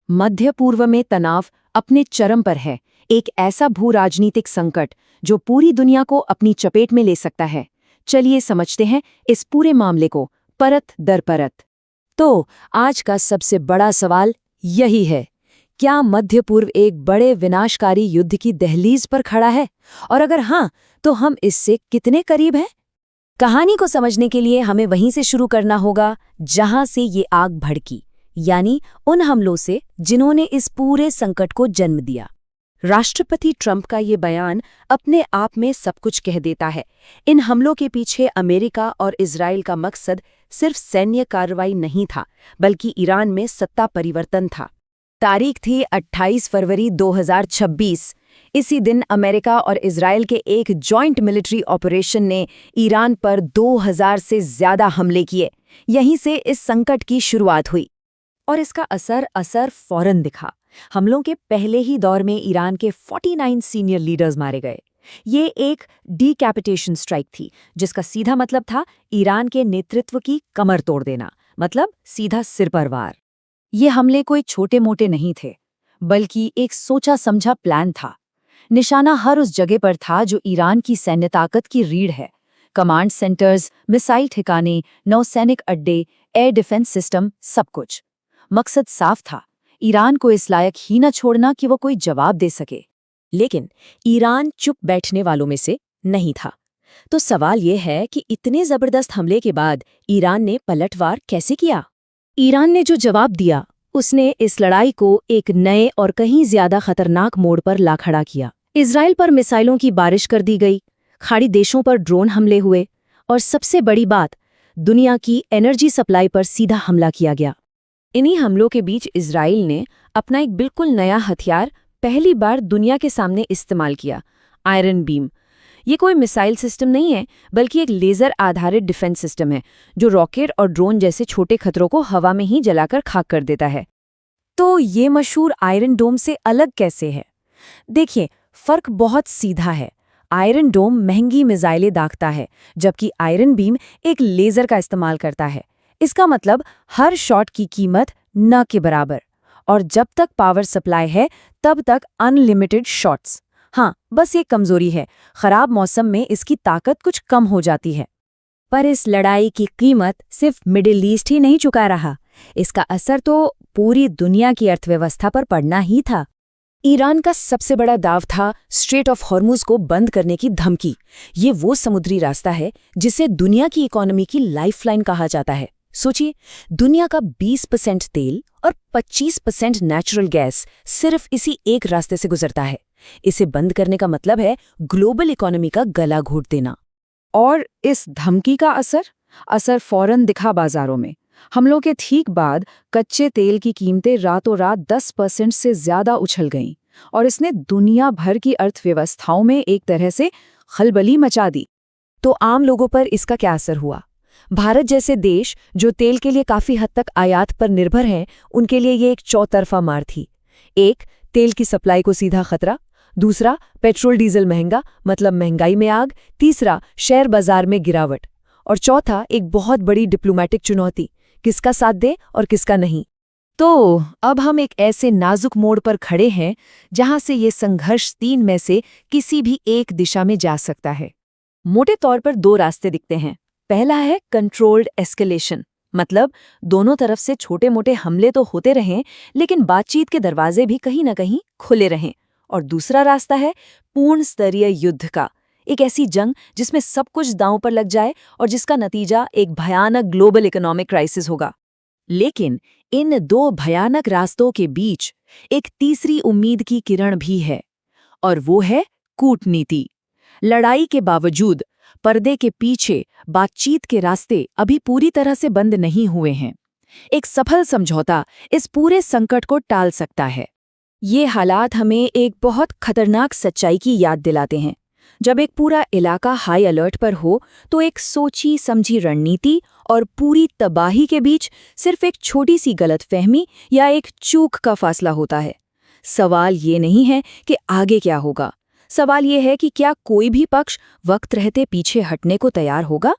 मध्य पूर्व में तनाव अपने चरम पर है, एक ऐसा भू राजनीतिक संकट जो पूरी दुनिया को अपनी चपेट में ले सकता है। चलिए समझते हैं इस पूरे मामले को परत दर परत। तो आज का सबसे बड़ा सवाल यही है, क्या मध्य पूर्व एक बड़े विनाशकारी युद्ध की दहलीज पर खड़ा है? और अगर हाँ, तो हम इससे कितने करीब हैं? कहानी को समझने के लिए हमें वहीं से शुरू करना होगा जहां से ये आग भड़की, यानी उन हमलों से जिन्होंने इस पूरे संकट को जन्म दिया। राष्ट्रपति ट्रंप का ये बयान अपने आप में सब कुछ कह देता है। इन हमलों के पीछे अमेरिका और इजराइल का मकसद सिर्फ सैन्य कार्रवाई नहीं था, बल्कि ईरान में सत्ता परिवर्तन था। तारीख थी 28 फरवरी 2026। इसी दिन अमेरिका और इजराइल के एक जॉइंट मिलिट्री ऑपरेशन ने ईरान पर 2000 से ज्यादा हमले किए। यहीं से इस संकट की शुरुआत हुई और इसका असर फौरन दिखा। हमलों के पहले ही दौर में ईरान के 49 सीनियर लीडर्स मारे गए। ये एक डीकैपिटेशन स्ट्राइक थी, जिसका सीधा मतलब था ईरान के नेतृत्व की कमर तोड़ देना, मतलब सीधा सिर पर वार। ये हमले कोई छोटे मोटे नहीं थे, बल्कि एक सोचा समझा प्लान था। निशाना हर उस जगह पर था जो ईरान की सैन्य ताकत की रीढ़ है। कमांड सेंटर्स, मिसाइल ठिकाने, नौसैनिक अड्डे, एयर डिफेंस सिस्टम, सब कुछ। मकसद साफ था, ईरान को इस लायक ही न छोड़ना कि वो कोई जवाब दे सके। लेकिन ईरान चुप बैठने वालों में से नहीं था। तो सवाल ये है कि इतने जबरदस्त हमले के बाद ईरान ने पलटवार कैसे किया? ईरान ने जो जवाब दिया, उसने इस लड़ाई को एक नए और कहीं ज्यादा खतरनाक मोड़ पर ला खड़ा किया। इजराइल पर मिसाइलों की बारिश कर दी गई, खाड़ी देशों पर ड्रोन हमले हुए और सबसे बड़ी बात, दुनिया की एनर्जी सप्लाई पर सीधा हमला किया गया। इन्हीं हमलों के बीच इजराइल ने अपना एक बिल्कुल नया हथियार पहली बार दुनिया के सामने इस्तेमाल किया, आयरन बीम। ये कोई मिसाइल सिस्टम नहीं है, बल्कि एक लेज़र आधारित डिफेंस सिस्टम है जो रॉकेट और ड्रोन जैसे छोटे खतरों को हवा में ही जलाकर खाक कर देता है। तो ये मशहूर आयरन डोम से अलग कैसे है? देखिए, फर्क बहुत सीधा है। आयरन डोम महंगी मिसाइलें दागता है, जबकि आयरन बीम एक लेज़र का इस्तेमाल करता है। इसका मतलब हर शॉट की कीमत न के बराबर, और जब तक पावर सप्लाई है तब तक अनलिमिटेड शॉट्स। हाँ, बस एक कमजोरी है, खराब मौसम में इसकी ताकत कुछ कम हो जाती है। पर इस लड़ाई की कीमत सिर्फ मिडिल ईस्ट ही नहीं चुका रहा, इसका असर तो पूरी दुनिया की अर्थव्यवस्था पर पड़ना ही था। ईरान का सबसे बड़ा दाव था स्ट्रेट ऑफ हॉर्मुज को बंद करने की धमकी। ये वो समुद्री रास्ता है जिसे दुनिया की इकोनॉमी की लाइफलाइन कहा जाता है। सोचिए, दुनिया का 20% तेल और 25% नेचुरल गैस सिर्फ इसी एक रास्ते से गुजरता है। इसे बंद करने का मतलब है ग्लोबल इकोनॉमी का गला घोट देना। और इस धमकी का असर फौरन दिखा बाजारों में। हमलों के ठीक बाद कच्चे तेल की कीमतें रातों रात 10% से ज्यादा उछल गईं और इसने दुनिया भर की अर्थव्यवस्थाओं में एक तरह से खलबली मचा दी। तो आम लोगों पर इसका क्या असर हुआ? भारत जैसे देश जो तेल के लिए काफी हद तक आयात पर निर्भर हैं, उनके लिए ये एक चौतरफा मार थी। एक, तेल की सप्लाई को सीधा खतरा। दूसरा, पेट्रोल डीजल महंगा, मतलब महंगाई में आग। तीसरा, शेयर बाजार में गिरावट। और चौथा, एक बहुत बड़ी डिप्लोमेटिक चुनौती, किसका साथ दे और किसका नहीं। तो अब हम एक ऐसे नाजुक मोड़ पर खड़े हैं जहां से ये संघर्ष 3 में से किसी भी एक दिशा में जा सकता है। मोटे तौर पर 2 रास्ते दिखते हैं। पहला है कंट्रोल्ड एस्केलेशन, मतलब दोनों तरफ से छोटे मोटे हमले तो होते रहें, लेकिन बातचीत के दरवाजे भी कहीं न कहीं खुले रहें। और दूसरा रास्ता है पूर्ण स्तरीय युद्ध का, एक ऐसी जंग जिसमें सब कुछ दांव पर लग जाए और जिसका नतीजा एक भयानक ग्लोबल इकोनॉमिक क्राइसिस होगा। लेकिन इन 2 भयानक रास्तों के बीच एक तीसरी उम्मीद की किरण भी है, और वो है कूटनीति। लड़ाई के बावजूद पर्दे के पीछे बातचीत के रास्ते अभी पूरी तरह से बंद नहीं हुए हैं। एक सफल समझौता इस पूरे संकट को टाल सकता है। ये हालात हमें एक बहुत खतरनाक सच्चाई की याद दिलाते हैं। जब एक पूरा इलाका हाई अलर्ट पर हो, तो एक सोची समझी रणनीति और पूरी तबाही के बीच सिर्फ एक छोटी सी गलतफहमी या एक चूक का फासला होता है। सवाल ये नहीं है कि आगे क्या होगा, सवाल ये है कि क्या कोई भी पक्ष वक्त रहते पीछे हटने को तैयार होगा।